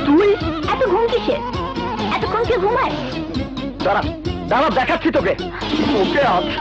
তুই এত ঘুম কিসের? এতক্ষণ কে ঘুমায়? দাঁড়া দাঁড়া, দেখাচ্ছি তোকে। ওকে আরে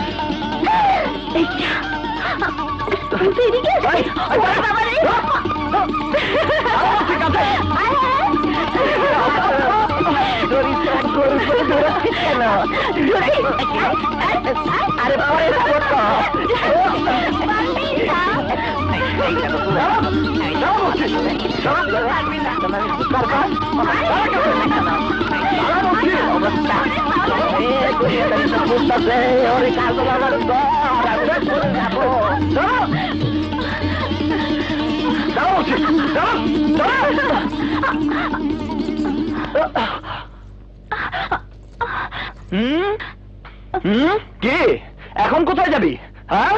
কে এখন কোথায় যাবি? হ্যাঁ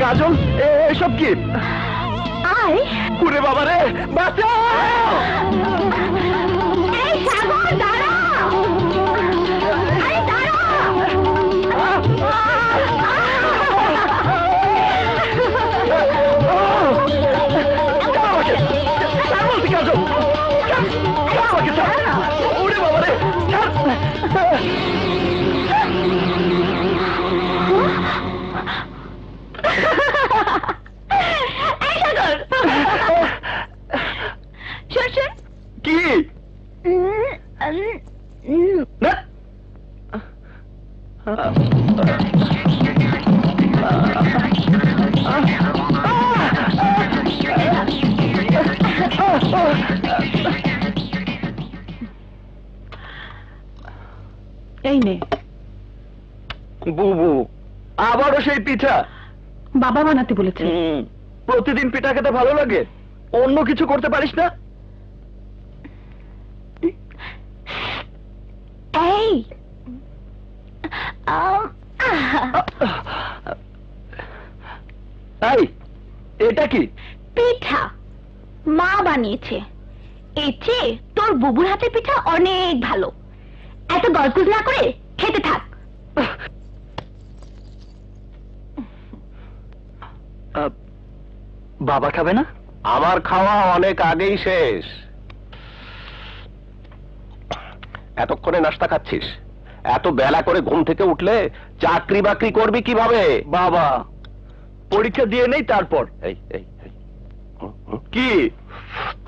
কাজল, এসব কি? ওরে বাবা রে, বাঁচাও! এই সাগর দাঁড়াও! আরে দাঁড়াও! ওরে বাবা রে, কি? এই নে বুবু, আবারও সেই পিঠা? বাবা বানাতে বলেছে। প্রতিদিন পিঠা খেতে ভালো লাগে, অন্য কিছু করতে পারিস না? এই এটা কি? পিঠা মা বানিয়েছে। এর চেয়ে তোর বুবুর হাতে পিঠা অনেক ভালো। এত গজগজ না করে খেতে থাক। বাবা খাবে না? আমার খাওয়া অনেক আগেই শেষ। এতক্ষণে নাস্তা খাচ্ছিস? এত বেলা করে ঘুম থেকে উঠলে চাকরি বাকরি করবি কিভাবে? বাবা পরীক্ষা দিয়ে নেই তারপর। এই এই কি?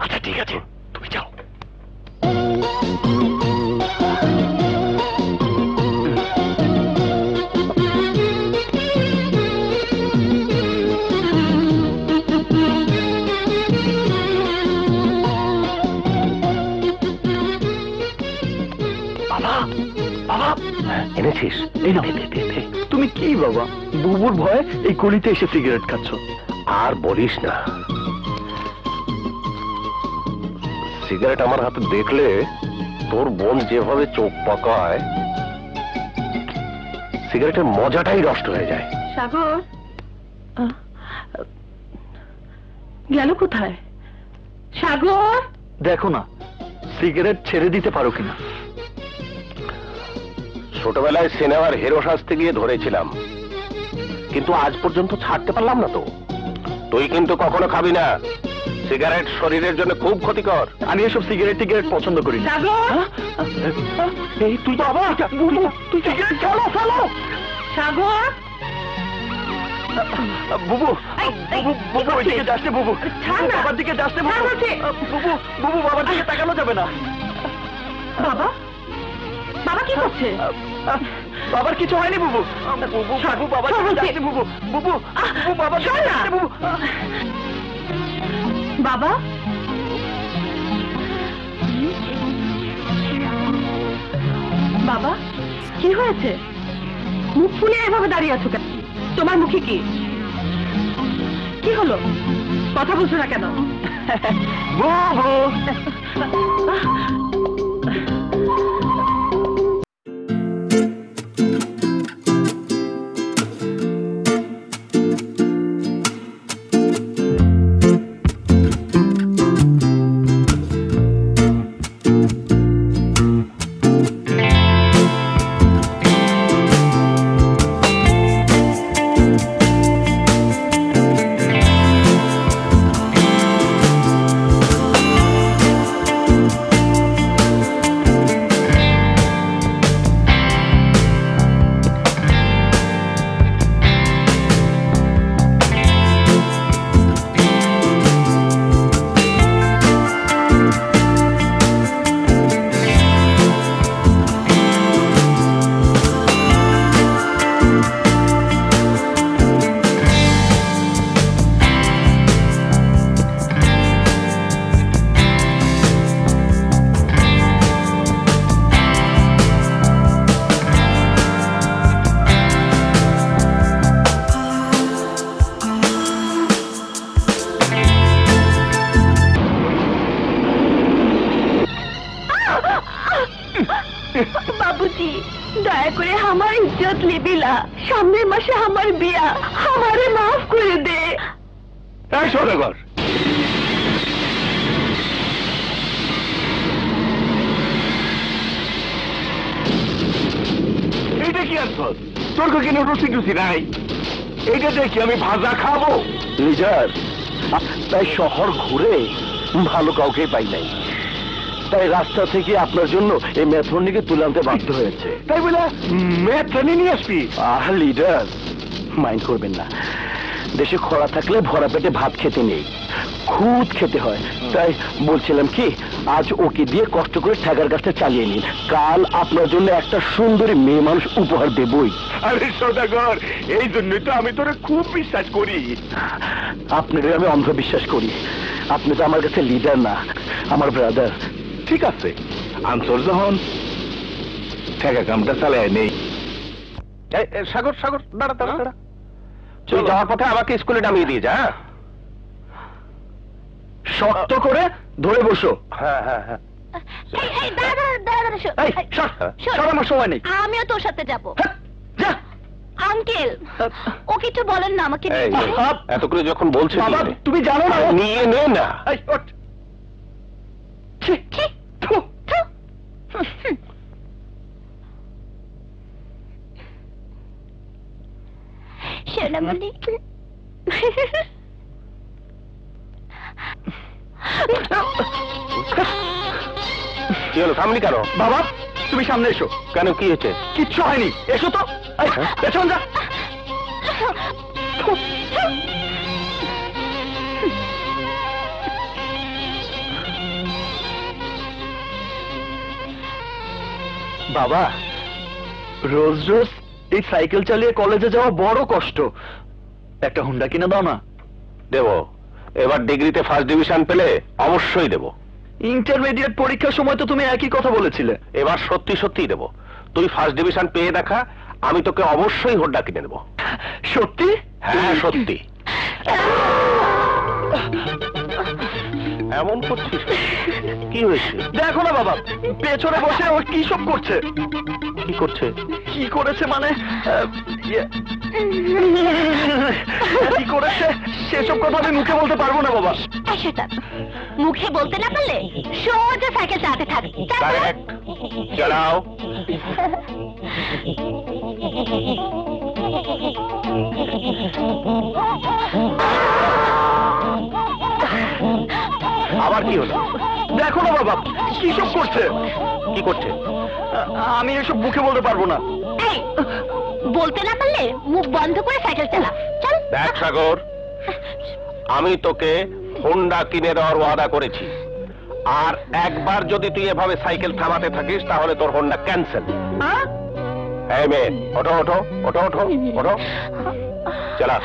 আচ্ছা ঠিক আছে, তুমি যাও। এনেছিস? তুমি কি বাবা, বুবুর ভয়ে এই গলিতে এসে সিগারেট খাচ্ছ? আর বলিস না, সিগারেট আমার হাতে দেখলে তোর বোন যেভাবে চোখ পাকায়, সিগারেটের মজাটাই নষ্ট হয়ে যায়। সাগর গেল কোথায়? সাগর দেখো না, সিগারেট ছেড়ে দিতে পারো কিনা। ছোটবেলায় সিনেমার হিরো সাজতে গিয়ে ধরেছিলাম, কিন্তু আজ পর্যন্ত ছাড়তে পারলাম না তো। তুই কিন্তু কখনো খাবি না, সিগারেট শরীরের জন্য খুব ক্ষতিকর। আমি এসব সিগারেট টিগারেট পছন্দ করি না। এই তুই তো আবার তুই সিগারেট ফেলো ফেলো। সাগর বুবু, বুবু ওই দিকে যাচ্ছে। বুবু বাবার দিকে যাচ্ছে। বুবু বুবু বাবার দিকে তাকানো যাবে না। বাবা বাবা কি করছে? বাবার কিছু হয়নি বুবু। বুবু বাবার দিকে যাচ্ছে। বুবু বুবু বুবু বাবার দিকে যাচ্ছে। বুবু বাবা বাবা কি হয়েছে? মুখ ফুলে এভাবে দাঁড়িয়ে আছো কেন? তোমার মুখে কি কি হলো? কথা বলছো না কেন? বুবু বাবুজি দয়া করে আমার ইজ্জত লিবিলা, সামনের মাসে আমার বিয়া, আমারে মাফ করে দে। এই সদাগর, এইটা কি আনছ? তোর কিনে রুচি টুচি নাই, এইটা দেখি আমি ভাজা খাবো। লিজার, তাই শহর ঘুরে ভালো কাউকে পাই নাই, তাই রাস্তা থেকে আপনার জন্য এই ম্যাথরনিকে তুলে আনতে বাধ্য হয়েছে। তাই বলে ম্যাথরনি নিয়ে আসবি? লিডার, মাইন্ড করবেন না, দেশে খরা থাকলে ভরা পেটে ভাত খেতে নেই, খুদ খেতে হয়। তাই বলছিলাম কি, আজ ওকে দিয়ে কষ্ট করে ঠেকার কাজটা চালিয়ে নিন, কাল আপনার জন্য একটা সুন্দরী মেয়ে মানুষ উপহার দেবই। আরে সদাগর, এই জন্যই তো আমি তোরে খুব বিশ্বাস করি। আপনার আমি অন্ধবিশ্বাস করি, আপনি তো আমার কাছে লিডার না, আমার ব্রাদার। ঠিক আছে, আনসর যখন ঠেকা কামটা চালায় নেই। সাগর সাগর, দাঁড়া দাঁড়া দাঁড়া, তুই যাওয়ার পথে আমাকে স্কুলে নামিয়ে দিয়ে যা। শক্ত করে ধরে বসো। হ্যাঁ হ্যাঁ হ্যাঁ, আমার সময় নেই। আমিও তোর সাথে যাব। যা। আঙ্কেল, ও কিছু বলেন না আমাকে এই, এত করে যখন বলছে বাবা, তুমি জানো না, নিয়ে নে না। এই, ওঠ। ছি, থু। সোনামণি, কি হলো, থামলি কেন? বাবা, তুমি সামনে এসো। কেন, কি হয়েছে? কিচ্ছু হয়নি, এসো তো। এই, পেছন যা। বাবা, রোজ রোজ এই সাইকেল চালিয়ে কলেজে যাওয়া বড় কষ্ট, একটা হুন্ডা কিনে দাও না। দেব, এবার ডিগ্রিতে ফার্স্ট ডিভিশন পেলে অবশ্যই দেব। ইন্টারমিডিয়েট পরীক্ষার সময় তো তুমি একই কথা বলেছিলে। এবার সত্যি সত্যি দেব, তুই ফার্স্ট ডিভিশন পেয়ে দেখা, আমি তোকে অবশ্যই হোন্ডা কিনে দেবো। সত্যি? হ্যাঁ সত্যি। এমন করছিস, কি হয়েছে? দেখো না বাবা, পেছনে বসে ও কি সব করছে। কি করছে? কি করেছে মানে কি করেছে সেসব কথা আমি মুখে বলতে পারবো না বাবা। মুখে বলতে না পারলে সোজা সাইকেল চালাতে থাক। চালাও। আবার কি হলো? দেখো না বাবা, কি সব করছে। কি করছে? আমি এসব মুখে বলতে পারবো না। এই, বলতে না পারলে মুখ বন্ধ করে সাইকেল চালা। চল। দেখ সাগর, আমি তোকে হোন্ডা কিনে দেওয়ার ওয়াদা করেছি, আর একবার যদি তুই এভাবে সাইকেল থামাতে থাকিস তাহলে তোর হোন্ডা ক্যান্সেল। এই মেয়ে, ওঠো ওঠো ওঠো ওঠো ওঠো, চলা।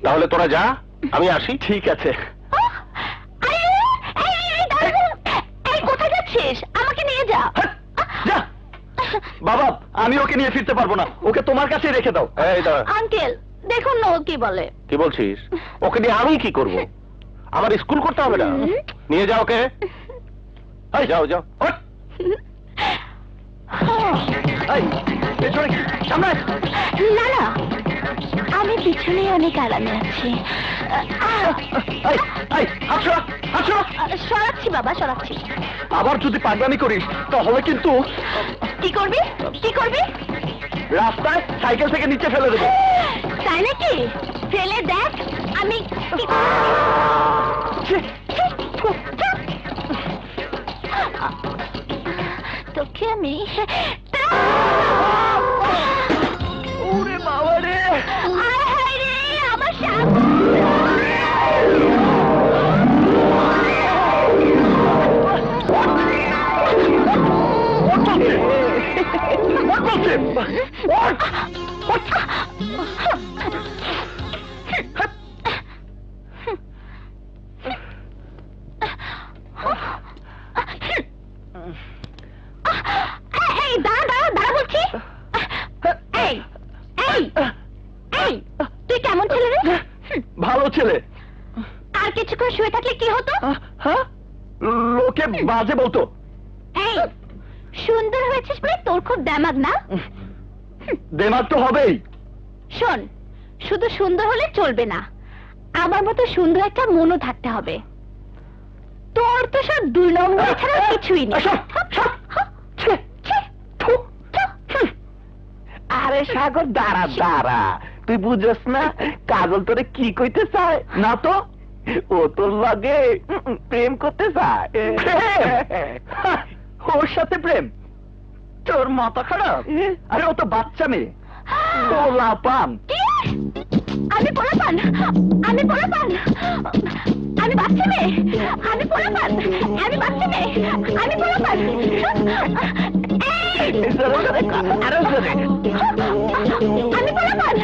তাহলে তোরা যা, আমি আসি। ঠিক আছে। কোথায় যাচ্ছিস? আমাকে নিয়ে যা। যা। বাবা আমি ওকে নিয়ে ফিরতে পারবো না, ওকে তোমার কাছে রেখে দাও। এই দাঁড়া, আঙ্কেল দেখুন না ও কি বলে। কি বলছিস? ওকে নিয়ে আমি কি করব? আমার স্কুল করতে হবে না? নিয়ে যাও ওকে। এই যাও যাও। ওঠ। এই, পেছনে কি? সামনে। না না, আমি পিছনে অনেক আরামে আছি। এই, এই, হাত সরা, হাত সরা। সরাচ্ছি বাবা, সরাচ্ছি। আবার যদি পাগলামি করিস তাহলে কিন্তু কি করবি, কি করবি? রাস্তায় সাইকেল থেকে নিচে ফেলে দেবো। তাই নাকি? ফেলে দেখ আমি কি তোকে আমি ওরে বাবা রে, আয় হায় রে আমার সাপ। এই দাঁড়া দাঁড়া দাঁড়া বলছি। এই এই এই তুই কেমন ছেলে রে? ভালো ছেলে। আর কিছুক্ষণ শুয়ে থাকলে কি হতো? হ্যাঁ, লোকে বাজে বলতো। এই সুন্দর হয়েছিস বলে তোর খুব দেমাগ না? দেমাগ তো হবেই। শোন, শুধু সুন্দর হলে চলবে না, আমার মতো সুন্দর একটা মনও থাকতে হবে। তোর তো সব 2 নম্বর ছাড়া কিছুই নেই। আরে সাগর দাঁড়া দাঁড়া, তুই বুঝস না কাজল তোরে কি কইতে চায়? না তো, ও তোর লাগে প্রেম করতে চায়। ওর সাথে প্রেম? তোর মাথা খারাপ? আরে ও তো বাচ্চা মেয়ে, পোলা পান। কি? আমি পোলাপান? আমি পোলাপান? আমি বাচ্চা মেয়ে? আমি পোলাপান? আমি বাচ্চা মেয়ে? আমি পোলাপান? আরো জোরে। আমি পোলাপান?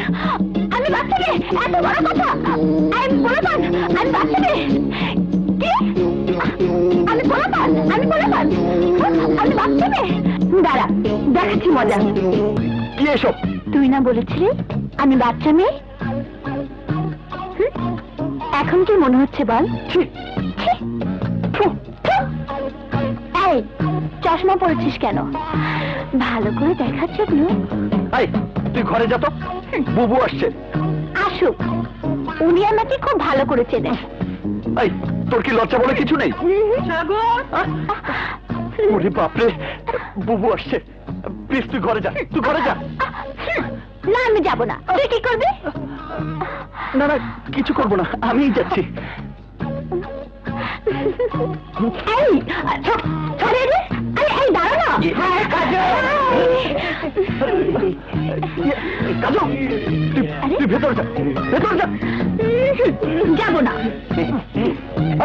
আমি বাচ্চা মেয়ে? এত বড় কথা! আমি পোলাপান? আমি বাচ্চা মেয়ে? কি? আমি পোলাপান? আমি পোলাপান? আমি বাচ্চা মেয়ে? দাঁড়া, দেখাচ্ছি মজা। কি এসব? তুই না বলেছিলি আমি বাচ্চা মেয়ে? এখন কি মনে হচ্ছে বল? ছি, এই চশমা পরেছিস কেন? ভালো করে দেখার জন্য। এই, তুই ঘরে যা তো, বুবু আসছে। আসুক, উনি আমাকে খুব ভালো করে চেনে। এই, তোর কি লজ্জা বলে কিছু নেই? ওরে বাপরে, বুবু আসছে। প্লিজ তুই ঘরে যা, তুই ঘরে যা। না আমি যাব না। তুই কি করবি? না না, কিছু করবো না, আমিই যাচ্ছি। এই আরে রে, আরে এই দাঁড়া না। কাজল, তুই ভেতরে যা, ভেতরে যা। যাব না।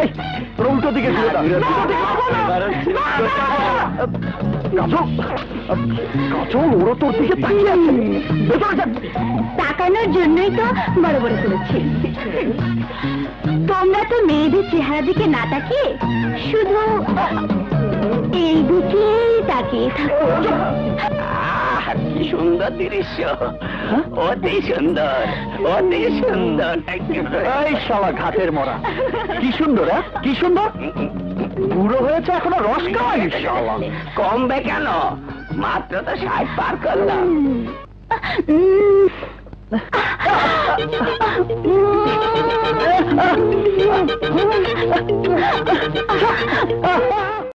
এই, তোর উল্টো দিকে ঘুরে দাও। কাজল, কাজল, ওরা তোর দিকে তাকিয়ে আছে। ভেতরে যা। তাকানোর জন্যই তো বড় বড় করেছি। তোমরা তো মেয়েদের চেহারা দিকে না তাকিয়ে শুধু এই দিকেই তাকিয়ে থাকো। কি সুন্দর দৃশ্য, অতি সুন্দর, অতি সুন্দর। এই শালা ঘাটের মরা, কি সুন্দর, কি সুন্দর। বুড়ো হয়েছে এখনো রস খাওয়াই। শালা কমবে কেন? মাত্র তো 60 পার করলাম।